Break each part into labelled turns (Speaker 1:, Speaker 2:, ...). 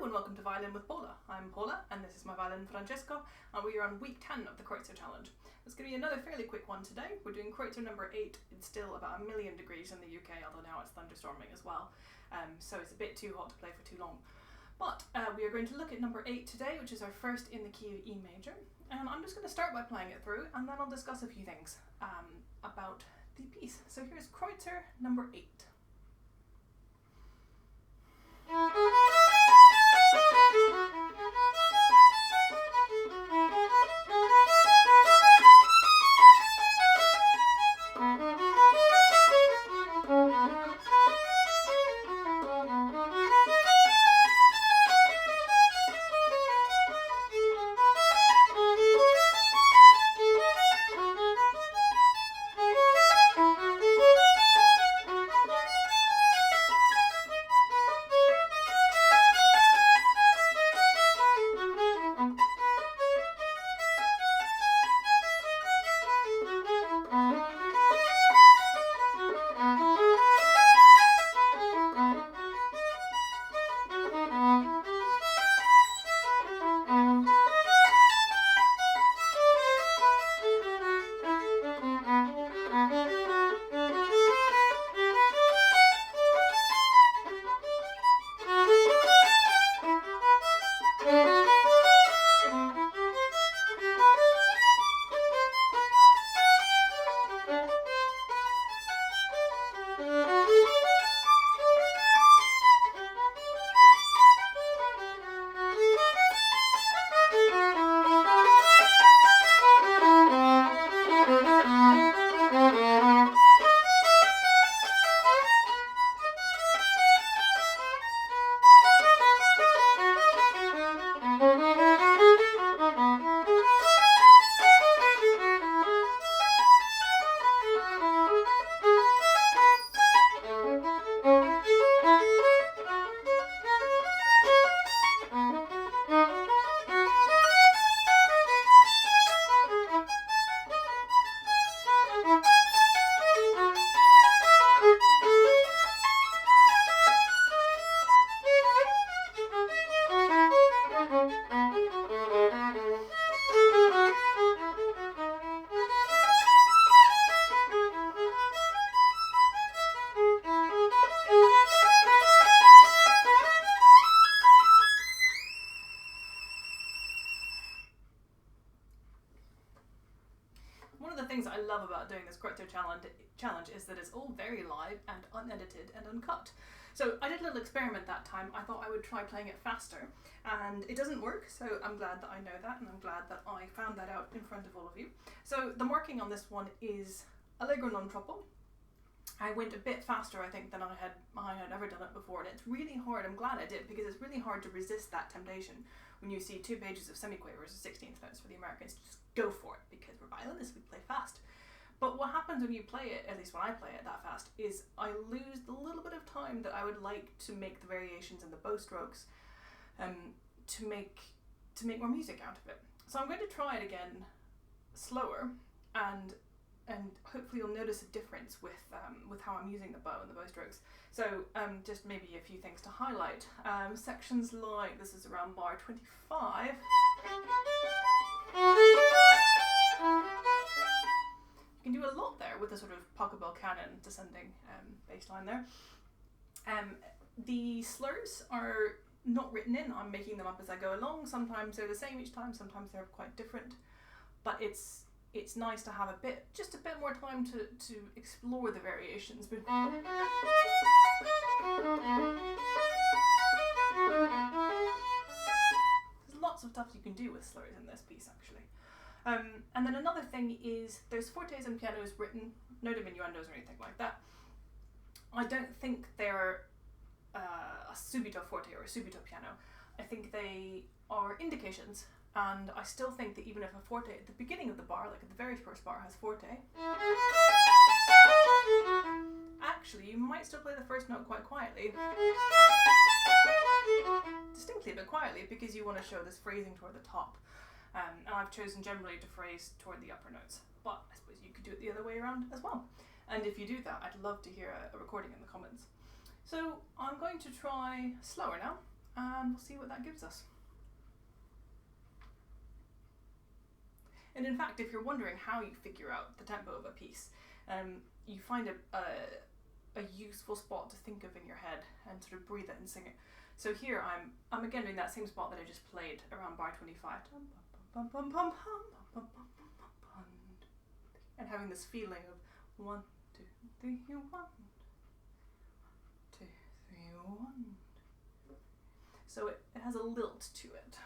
Speaker 1: and welcome to Violin with Paula. I'm Paula and this is my violin Francesco, and we are on week 10 of the Kreutzer challenge. It's going to be another fairly quick one today. We're doing Kreutzer number 8. It's still about 1,000,000 degrees in the UK, although now it's thunderstorming as well, so it's a bit too hot to play for too long. But we are going to look at number 8 today, which is our first in the key of E major, and I'm just going to start by playing it through and then I'll discuss a few things about the piece. So here's Kreutzer number 8. One of the things I love about doing this Kreutzer challenge is that it's all very live and unedited and uncut. So I did a little experiment that time. I thought I would try playing it faster, and it doesn't work, so I'm glad that I know that, and I'm glad that I found that out in front of all of you. So the marking on this one is allegro non troppo. I went a bit faster, I think, than I had ever done it before, and it's really hard. I'm glad I did, because it's really hard to resist that temptation when you see 2 pages of semiquavers or 16th notes for the Americans. Just go for it, because we're violinists, we play fast. But what happens when you play it, at least when I play it that fast, is I lose the little bit of time that I would like to make the variations and the bow strokes to make more music out of it. So I'm going to try it again slower, and hopefully you'll notice a difference with how I'm using the bow and the bow strokes. So just maybe a few things to highlight. Sections like, this is around bar 25. You can do a lot there with a sort of pocket-bell canon descending bass line there. The slurs are not written in, I'm making them up as I go along. Sometimes they're the same each time, sometimes they're quite different. But it's nice to have just a bit more time to explore the variations. There's lots of stuff you can do with slurs in this piece, actually. And then another thing is there's fortes and pianos written, no diminuendos or anything like that. I don't think they're a subito forte or a subito piano. I think they are indications. And I still think that even if a forte at the beginning of the bar, like at the very first bar, has forte, actually you might still play the first note quite quietly. Distinctly but quietly, because you want to show this phrasing toward the top. And I've chosen generally to phrase toward the upper notes. But I suppose you could do it the other way around as well. And if you do that, I'd love to hear a recording in the comments. So I'm going to try slower now, and we'll see what that gives us. And in fact, if you're wondering how you figure out the tempo of a piece, you find a useful spot to think of in your head and sort of breathe it and sing it. So here I'm again doing that same spot that I just played around bar 25. And having this feeling of 1, 2, 3, 1, 2, 3, 1. So it has a lilt to it.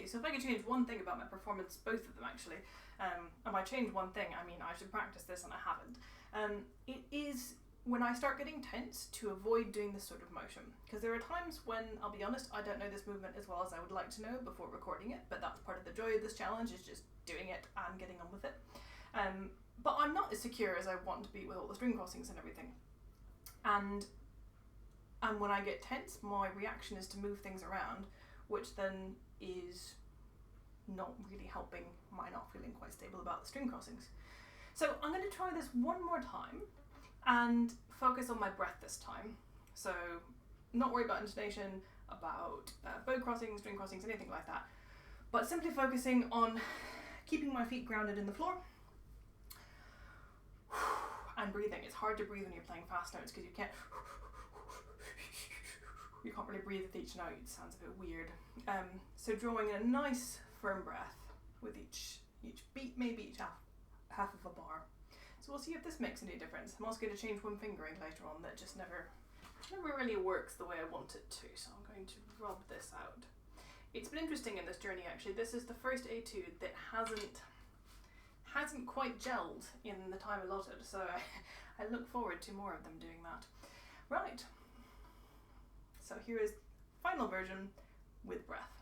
Speaker 1: So if I could change one thing about my performance, both of them actually, and by change one thing, I mean I should practice this and I haven't, it is when I start getting tense to avoid doing this sort of motion. Because there are times when, I'll be honest, I don't know this movement as well as I would like to know before recording it, but that's part of the joy of this challenge, is just doing it and getting on with it. But I'm not as secure as I want to be with all the string crossings and everything. And when I get tense, my reaction is to move things around, which then is not really helping my not feeling quite stable about the string crossings. So I'm going to try this one more time and focus on my breath this time. So not worry about intonation, about bow crossings, string crossings, anything like that, but simply focusing on keeping my feet grounded in the floor and breathing. It's hard to breathe when you're playing fast notes because you can't really breathe with each note. It sounds a bit weird. So drawing in a nice firm breath with each beat, maybe each half of a bar. So we'll see if this makes any difference. I'm also going to change one fingering later on that just never really works the way I want it to, so I'm going to rub this out. It's been interesting in this journey actually. This is the first etude that hasn't quite gelled in the time allotted, so I look forward to more of them doing that. Right, so here is final version with breath.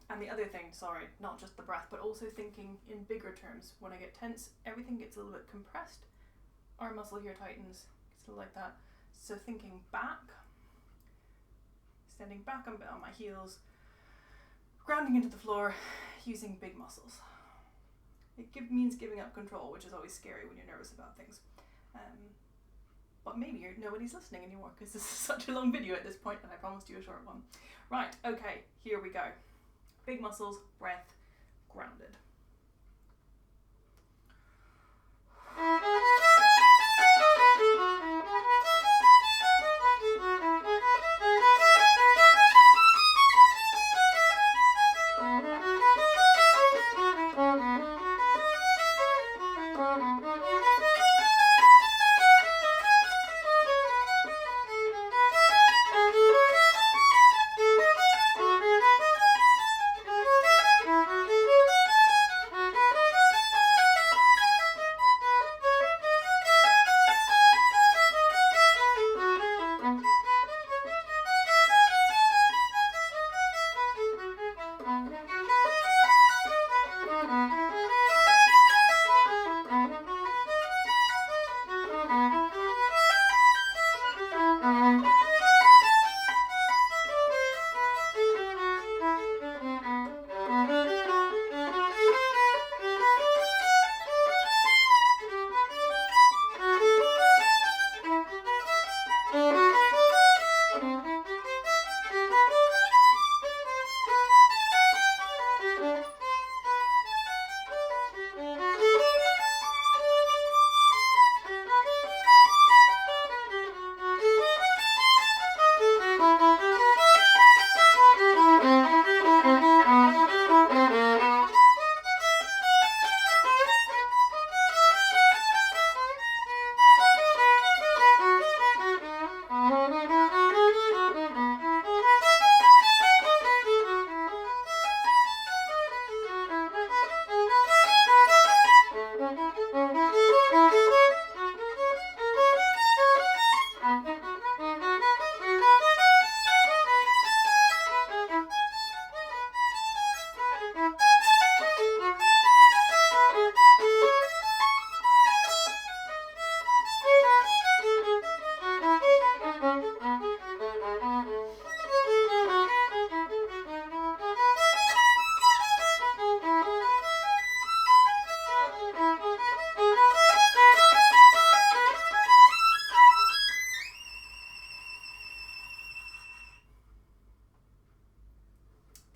Speaker 1: And the other thing, sorry, not just the breath, but also thinking in bigger terms. When I get tense, everything gets a little bit compressed. Arm muscle here tightens, gets a little like that. So thinking back, standing back on my heels, grounding into the floor, using big muscles. It means giving up control, which is always scary when you're nervous about things. But maybe nobody's listening anymore because this is such a long video at this point, and I promised you a short one. Right, okay, here we go. Big muscles, breath, grounded.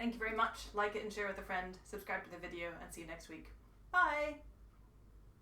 Speaker 1: Thank you very much. Like it and share with a friend. Subscribe to the video and see you next week. Bye!